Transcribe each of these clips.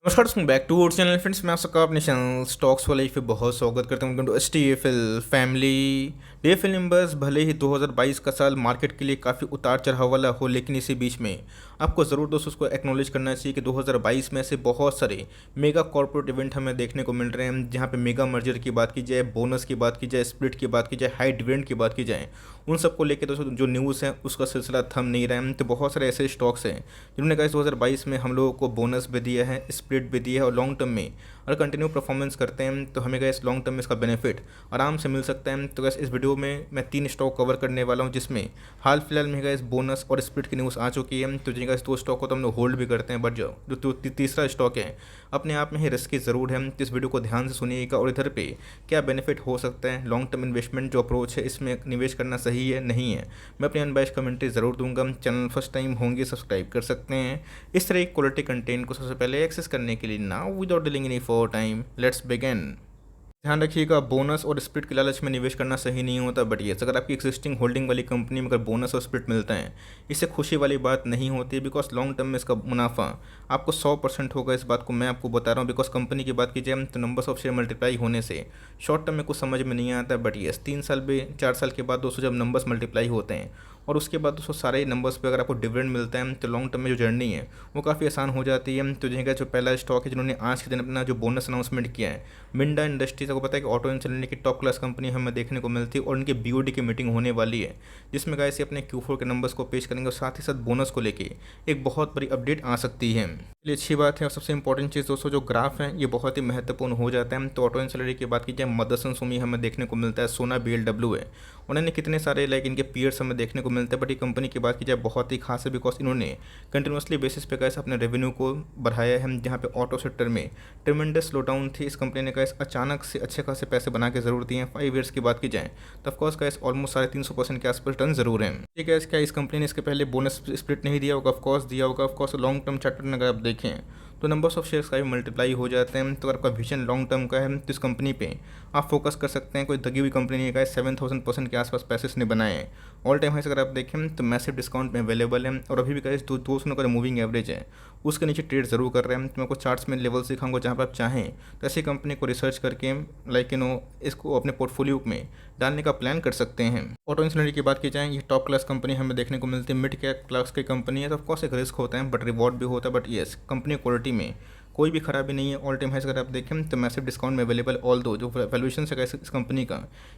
नमस्कार दोस्तों, back to our channel friends. मैं आप सबका अपने चैनल स्टॉक्स वाले पे बहुत स्वागत करता हूँ। Welcome to HTFL family. DFL numbers भले ही 2022 का साल मार्केट के लिए काफ़ी उतार चढ़ाव वाला हो, लेकिन इसी बीच में आपको ज़रूर दोस्तों उसको एक्नॉलेज करना चाहिए कि 2022 में ऐसे बहुत सारे मेगा कॉर्पोरेट इवेंट हमें देखने को मिल रहे हैं, जहाँ पे मेगा मर्जर की बात की जाए, बोनस की बात की जाए, स्प्लिट की बात की जाए, हाई डिविडेंड की बात की जाए। उन सबको लेकर दोस्तों जो न्यूज़ है उसका सिलसिला थम नहीं रहा है। तो बहुत सारे ऐसे स्टॉक्स हैं जिन्होंने कहा 2022 में हम लोगों को बोनस भी दिया है, स्प्लिट भी दिया है, और लॉन्ग टर्म में अगर कंटिन्यू परफॉर्मेंस करते हैं तो हमें इस लॉन्ग टर्म में इसका बेनिफिट आराम से मिल सकता है। तो गैस इस वीडियो में मैं 3 स्टॉक कवर करने वाला हूं, जिसमें हाल फिलहाल में गैस बोनस और स्प्लिट की न्यूज़ आ चुकी है। तो जिनका इस 2 स्टॉक को तो हम लोग होल्ड भी करते हैं, बट जो तीसरा स्टॉक है अपने आप में ही रिस्की ज़रूर है। तो इस वीडियो को ध्यान से सुनिएगा और इधर पे क्या बेनिफिट हो सकता है, लॉन्ग टर्म इन्वेस्टमेंट जो अप्रोच है इसमें निवेश करना सही है नहीं है, मैं अपनी अनबाइस्ड कमेंट्री ज़रूर दूंगा। चैनल फर्स्ट टाइम होंगे सब्सक्राइब कर सकते हैं इस तरह की क्वालिटी कंटेंट को सबसे पहले एक्सेस करने के लिए। Now without dealing any for time, let's begin. ध्यान रखिएगा, बोनस और स्प्लिट के लालच में निवेश करना सही नहीं होता, बट ये अगर आपकी एक्सिस्टिंग होल्डिंग वाली कंपनी में अगर बोनस और स्प्लिट मिलता है, इससे खुशी वाली बात नहीं होती, बिकॉज लॉन्ग टर्म में इसका मुनाफा आपको 100% होगा। इस बात को मैं आपको बता रहा हूँ, बिकॉज कंपनी की बात की जाए तो नंबर्स ऑफ शेयर मल्टीप्लाई होने से शॉर्ट टर्म में कुछ समझ में नहीं आता, बट ये 3 साल में 4 साल के बाद दोस्तों जब नंबर्स मल्टीप्लाई होते हैं और उसके बाद दोस्तों सारे नंबर्स पे अगर आपको डिविडेंड मिलता है तो लॉन्ग टर्म में जो जर्नी है वो काफ़ी आसान हो जाती है। तो जिनका जो पहला स्टॉक है जिन्होंने आज के दिन अपना जो बोनस अनाउंसमेंट किया है, मिंडा इंडस्ट्रीज, आपको पता है कि ऑटो इंडस्ट्री की टॉप क्लास कंपनी हमें देखने को मिलती है, और उनकी बीओडी की मीटिंग होने वाली है, जिसमें गाइस अपने Q4 के नंबर्स को पेश करेंगे और साथ ही साथ बोनस को लेके एक बहुत बड़ी अपडेट आ सकती है। ये अच्छी बात है। और सबसे इंपॉर्टेंट चीज़ दोस्तों जो ग्राफ है ये बहुत ही महत्वपूर्ण हो जाता है। तो ऑटो इंडस्ट्री की बात की जाए, मदरसन सुमी हमें देखने को मिलता है, सोना BLW है, उन्होंने कितने सारे इनके पीयर्स हमें देखने को मिलते हैं, बट ये कंपनी की बात की जाए बहुत ही खास है, बिकॉज इन्होंने कंटिन्यूसली बेसिस पे कैसे अपने रेवेन्यू को बढ़ाया है। जहाँ पे ऑटो सेक्टर में ट्रिमेंडस स्लो डाउन थी, इस कंपनी ने कैसे अचानक से अच्छे खासे पैसे बना के जरूर दिए हैं। 5 ईयर्स की बात की जाए तो ऑफकोर्स कैसे ऑलमोस्ट 350% के आसपास टर्न जरूर है। ठीक है, क्या इस कंपनी ने इसके पहले बोनस स्प्लिट नहीं दिया होगा? ऑफकोर्स दिया होगा। ऑफकोर्स लॉन्ग टर्म चार्टर अगर आप देखें तो नंबर्स ऑफ शेयर्स का भी मल्टीप्लाई हो जाते हैं। तो अगर आपका विजन लॉन्ग टर्म का है तो इस कंपनी पे आप फोकस कर सकते हैं। कोई दगी हुई कंपनी नहीं है, 7000% के आसपास पैसे इसने बनाए हैं। ऑल टाइम हाइस अगर आप देखें तो मैसिव डिस्काउंट में अवेलेबल है, और अभी भी कहीं 200 का मूविंग एवरेज है उसके नीचे ट्रेड जरूर कर रहे हैं। तो मैं आपको चार्ट्स में लेवल सिखाऊंगा, जहाँ पर आप चाहें तो ऐसी कंपनी को रिसर्च करके इसको अपने पोर्टफोलियो में डालने का प्लान कर सकते हैं। ऑटो इंडस्ट्री की बात की जाए, ये टॉप क्लास कंपनी हमें देखने को मिलती है, मिड कैप क्लास की कंपनी है। तो ऑफकोर्स एक रिस्क होता है बट रिवॉर्ड भी होता है, बट येस कंपनी क्वालिटी में कोई भी खराबी नहीं है। ऑल टाइम हाइस अगर आप देखें तो मैसिव डिस्काउंट में अवेलेबल, ऑल दो जो वैल्यूएशन है इस कंपनी का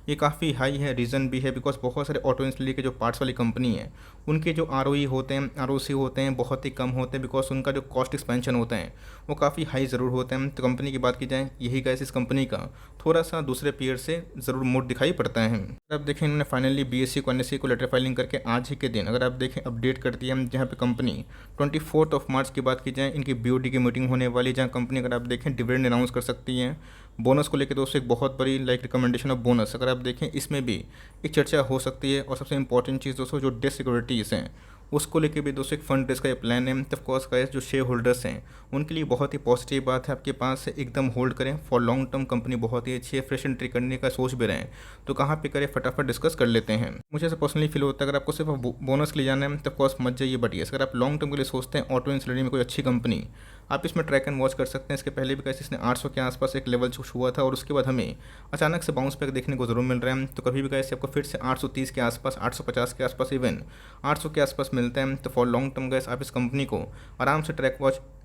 ये काफ़ी हाई है। रीज़न भी है बिकॉज बहुत सारे ऑटो इंडस्ट्री के जो पार्ट्स वाली कंपनी है उनके जो ROE होते हैं, ROC होते हैं बहुत ही कम होते हैं, बिकॉज उनका जो कॉस्ट एक्सपेंशन होता है वो काफ़ी हाई ज़रूर होते हैं। तो कंपनी की बात की जाए, यही गैस इस कंपनी का थोड़ा सा दूसरे पीयर से ज़रूर मोड दिखाई पड़ता है। अगर आप देखें इन्होंने फाइनली BSE को NSE को लेटर फाइलिंग करके आज ही के दिन अगर आप देखें अपडेट कर दिया, जहाँ पे कंपनी 24 मार्च की बात की जाए इनकी BOD की मीटिंग होने वाली, जहाँ कंपनी अगर आप देखें डिविडेंड अनाउंस कर सकती है। बोनस को लेकर दोस्तों एक बहुत बड़ी रिकमेंडेशन ऑफ बोनस अगर आप देखें इसमें भी एक चर्चा हो सकती है। और सबसे इंपॉर्टेंट चीज़ दोस्तों जो डेट सिक्योरिटीज़ हैं उसको लेके भी दोस्तों एक फंड रेज का ये प्लान है। तो ऑफकोर्स गाइस जो शेयर होल्डर्स हैं उनके लिए बहुत ही पॉजिटिव बात है, आपके पास से एकदम होल्ड करें फॉर लॉन्ग टर्म। कंपनी बहुत ही अच्छी है, फ्रेश एंट्री करने का सोच भी रहे हैं तो कहाँ पे करें, फटाफट डिस्कस कर लेते हैं। मुझे ऐसा पर्सनली फील होता है अगर आपको सिर्फ बोनस के लिए जाना है तो ऑफकोर्स मत जाइए, बट अगर आप लॉन्ग टर्म के लिए सोचते हैं ऑटो इंडस्ट्री में कोई अच्छी कंपनी, आप इसमें ट्रैक एंड वॉच कर सकते हैं। इसके पहले भी कैसे इसने 800 के आसपास एक लेवल हुआ था और उसके बाद हमें अचानक से बाउंस बैक देखने को जरूर मिल रहा है। तो कभी भी कैसे आपको फिर से 830 के आसपास, 850 के आसपास, इवन 800 के आसपास मिलता है। तो फॉर लॉन्ग टर्म गैस आप इस कंपनी को आराम से ट्रैक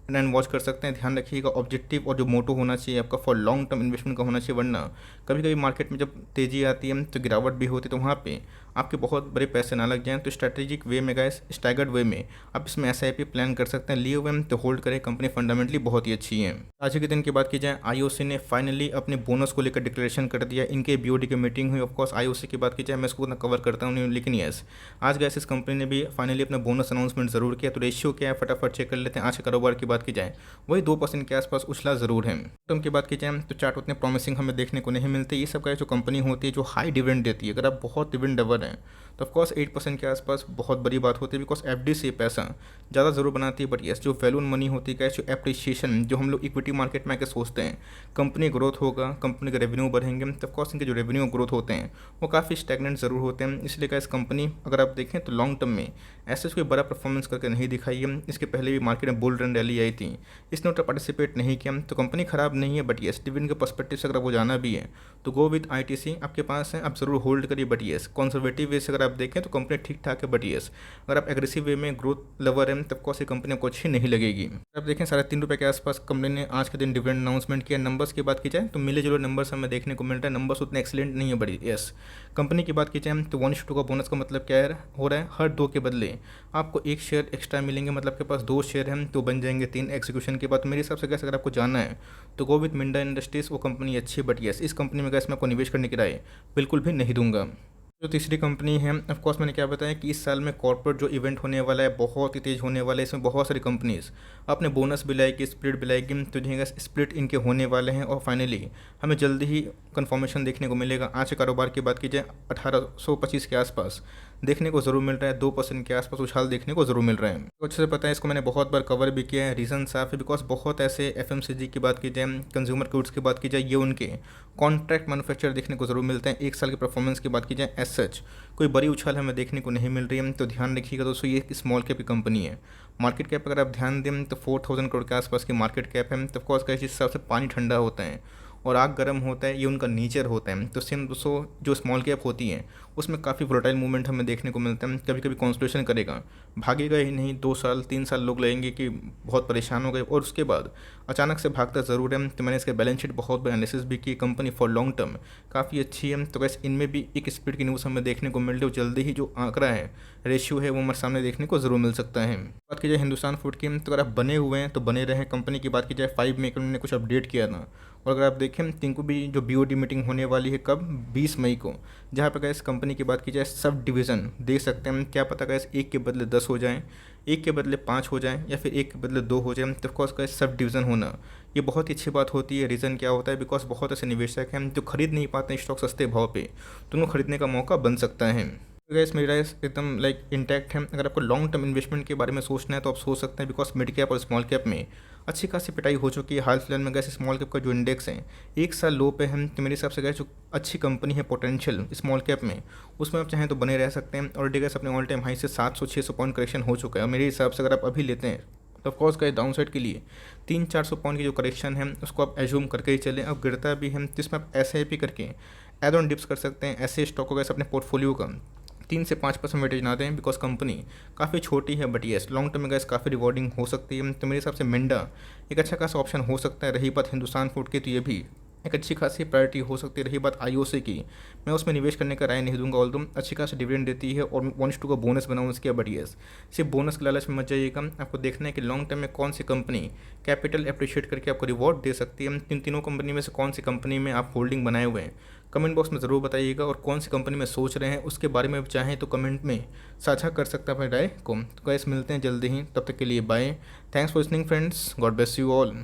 एंड वॉच कर सकते हैं। ध्यान रखिएगा ऑब्जेक्टिव और जो मोटो होना चाहिए आपका फॉर लॉन्ग टर्म इन्वेस्टमेंट का होना चाहिए, वरना कभी कभी मार्केट में जब तेज़ी आती है तो गिरावट भी होती है, तो वहाँ पे आपके बहुत बड़े पैसे ना लग जाएं। तो स्ट्रैटेजिक वे में गैस, स्टैगर्ड वे में आप इसमें SIP प्लान कर सकते हैं। लिए हुए तो होल्ड करें, कंपनी फंडामेंटली बहुत ही अच्छी है। आज के दिन की बात की जाए, IOC ने फाइनली अपने बोनस को लेकर डिक्लेरेशन कर दिया। इनके BOD की मीटिंग हुई। ऑफकोर्स IOC की बात की जाए मैं इसको ना कवर करता हूँ, लेकिन यस आज गैस इस कंपनी ने भी फाइनली अपना बोनस अनाउंसमेंट जरूर किया। तो रेशियो क्या है फटाफट चेक कर लेते हैं। आज के कारोबार की बात की जाए वही 2% के आसपास उछला जरूर है। टर्म की बात की जाए तो चार्ट उतने प्रॉमिसिंग हमें देखने को नहीं मिलते। ये सब का जो कंपनी होती है जो हाई डिविडेंड देती है, अगर आप बहुत डिविडेंड देवर वाले हैं, तो ऑफकोर्स 8% के आसपास बहुत बड़ी बात होती है, बिकॉज एफडी से पैसा ज़्यादा ज़रूर बनाती है। बट यस, जो वैल्यू मनी होती है, जो एप्रिसिएशन जो हम लोग इक्विटी मार्केट में आके सोचते हैं, कंपनी ग्रोथ होगा, कंपनी के रेवेन्यू बढ़ेंगे, तो ऑफकोर्स इनके जो रेवेन्यू ग्रोथ होते हैं वो काफ़ी स्टैगनेंट ज़रूर होते हैं। इसलिए गाइस कंपनी अगर आप देखें तो लॉन्ग टर्म में ऐसे कोई बड़ा परफॉर्मेंस करके नहीं दिखाई है। इसके पहले भी मार्केट में बुल रन रैली आई थी, इसने उतना पार्टिसिपेट नहीं किया, तो कंपनी खराब नहीं है। बट यस, डिविडेंड के पर्सपेक्टिव से अगर आपको जाना भी है तो गो विद आईटीसी आपके पास है, आप ज़रूर होल्ड करिए। बट यस, कंजर्वेटिव वे से अगर आप देखें तो कंपनी ठीक ठाक है। बट यस, अगर आप एग्रेसिव वे में ग्रोथ लवर हैं तब कौन सी कंपनी आपको अच्छी नहीं लगेगी। आप देखें ₹3.5 के आसपास कंपनी ने आज के दिन डिविडेंड अनाउंसमेंट किया। नंबर्स की बात की जाए तो मिले जुले नंबर्स हमें देखने को मिल रहा है, नंबर्स उतने एक्सीलेंट नहीं है। बड़ी यस, कंपनी की बात की जाए तो 1:2 का बोनस का मतलब क्या हो रहा है, हर 2 के बदले आपको 1 शेयर एक्स्ट्रा मिलेंगे, मतलब के पास 2 शेयर हैं तो बन जाएंगे 3 एग्जीक्यूशन के बाद। मेरे हिसाब से गैस अगर आपको जानना है तो गो विथ मिंडा इंडस्ट्रीज, वो कंपनी अच्छी है। बट यस, इस कंपनी में गैस मैं आपको निवेश करने की राय बिल्कुल भी नहीं दूंगा। जो तीसरी कंपनी है, ऑफकोर्स मैंने क्या बताया कि इस साल में कॉर्पोरेट जो इवेंट होने वाला है बहुत ही तेज़ होने वाला है। इसमें बहुत सारी कंपनीज अपने बोनस भी लाएगी, स्प्लिट भी लाएगी, तो जो स्प्लिट इनके होने वाले हैं। और फाइनली हमें जल्दी ही कंफर्मेशन देखने को मिलेगा। आज के कारोबार की बात की जाए 1825 के आसपास देखने को ज़रूर मिल रहा है, 2% के आसपास उछाल देखने को ज़रूर मिल रहा है। तो अच्छे से पता है, इसको मैंने बहुत बार कवर भी किया है। रीज़न साफ है, बिकॉज बहुत ऐसे एफएमसीजी की बात की जाए, कंज्यूमर गुड्स की बात की जाए, ये उनके कॉन्ट्रैक्ट मैन्युफैक्चर देखने को ज़रूर मिलते हैं। एक साल की परफॉर्मेंस की बात की जाए एज सच कोई बड़ी उछाल हमें देखने को नहीं मिल रही है। तो ध्यान रखिएगा दोस्तों, ये एक स्मॉल कैप की कंपनी है। मार्केट कैप अगर आप ध्यान दें तो 4000 करोड़ के आसपास की मार्केट कैप है। तो ऑफकोर्स का इस हिसाब से पानी ठंडा होता है और आग गर्म होता है, ये उनका नेचर होता है। तो सेम दोस्तों जो स्मॉल कैप होती है उसमें काफ़ी वोलेटाइल मूवमेंट हमें देखने को मिलता है। कभी कभी कंसोलिडेशन करेगा, भागेगा ही नहीं, 2 साल 3 साल लोग लगेंगे कि बहुत परेशान हो गए और उसके बाद अचानक से भागता ज़रूर है। तो मैंने इसके बैलेंस शीट बहुत बार एनालिसिस भी की, कंपनी फॉर लॉन्ग टर्म काफ़ी अच्छी है। तो वैसे इनमें भी एक स्पीड की न्यूज़ हमें देखने को मिल रही है, जल्दी ही जो आंकड़ा है, रेशियो है, वो हमारे सामने देखने को ज़रूर मिल सकता है। बात की जाए हिंदुस्तान फूड की, तो अगर आप बने हुए हैं तो बने रहें। कंपनी की बात की जाए 5 में उन्होंने कुछ अपडेट किया था, और अगर आप देखें तो इनको भी जो बीओडी मीटिंग होने वाली है कब, 20 मई को, जहाँ पर गैस कंपनी की बात की जाए सब डिवीज़न दे सकते हैं। क्या पता गैस 1 के बदले 10 हो जाएं, 1 के बदले 5 हो जाएं, या फिर 1 के बदले 2 हो जाएं। तो ऑफकोर्स गैस सब डिवीज़न होना ये बहुत ही अच्छी बात होती है। रीज़न क्या होता है, बिकॉज बहुत ऐसे निवेशक हैं जो खरीद नहीं पाते हैं स्टॉक सस्ते भाव पे, तो उनको खरीदने का मौका बन सकता है। गैस मेरा एकदम लाइक इंटैक्ट है। अगर आपको लॉन्ग टर्म इन्वेस्टमेंट के बारे में सोचना है तो आप सोच सकते हैं, बिकॉज मिड कैप और स्मॉल कैप में अच्छी खासी पिटाई हो चुकी है। हाल फिलहाल में गैस स्मॉल कैप का जो इंडेक्स है 1 साल लो पे है। तो मेरे हिसाब से गैस जो अच्छी कंपनी है पोटेंशियल स्मॉल कैप में, उसमें आप चाहें तो बने रह सकते हैं। ऑलरेडी गैस अपने ऑल टाइम हाई से 700-600 पॉइंट करेक्शन हो चुका है, और मेरे हिसाब से अगर आप अभी लेते हैं तो ऑफकोर्स गए डाउन साइड के लिए 300-400 पॉइंट की जो करेक्शन है उसको आप एज्यूम करके ही चलें। अब गिरता भी है तो इसमें आप SIP करके एड ऑन डिप्स कर सकते हैं। ऐसे स्टॉक को गैस अपने पोर्टफोलियो का 3 से 5% वेटेज ना दें, बिकॉज कंपनी काफ़ी छोटी है। बट येस, लॉन्ग टर्म में गैस काफ़ी रिवॉर्डिंग हो सकती है। तो मेरे हिसाब से मिंडा एक अच्छा खासा ऑप्शन हो सकता है। रही बात हिंदुस्तान फूड की, तो ये भी एक अच्छी खासी प्रायोरिटी हो सकती है। रही बात IOC की, मैं उसमें निवेश करने का राय नहीं दूंगा, ऑल्दो अच्छी खासी डिविडेंड देती है और 1:2 का बोनस बनाऊँ उसके। बट येस, सिर्फ बोनस के लालच में मत जाइएगा, आपको देखना है कि लॉन्ग टर्म में कौन सी कंपनी कैपिटल अप्रिशिएट करके आपको रिवॉर्ड दे सकती है। तीनों कंपनी में से कौन सी कंपनी में आप होल्डिंग बनाए हुए हैं कमेंट बॉक्स में ज़रूर बताइएगा, और कौन सी कंपनी में सोच रहे हैं उसके बारे में चाहें तो कमेंट में साझा कर सकते हैं अपनी राय को। तो गाइस मिलते हैं जल्दी ही, तब तक के लिए bye. Thanks for listening friends, God bless you all.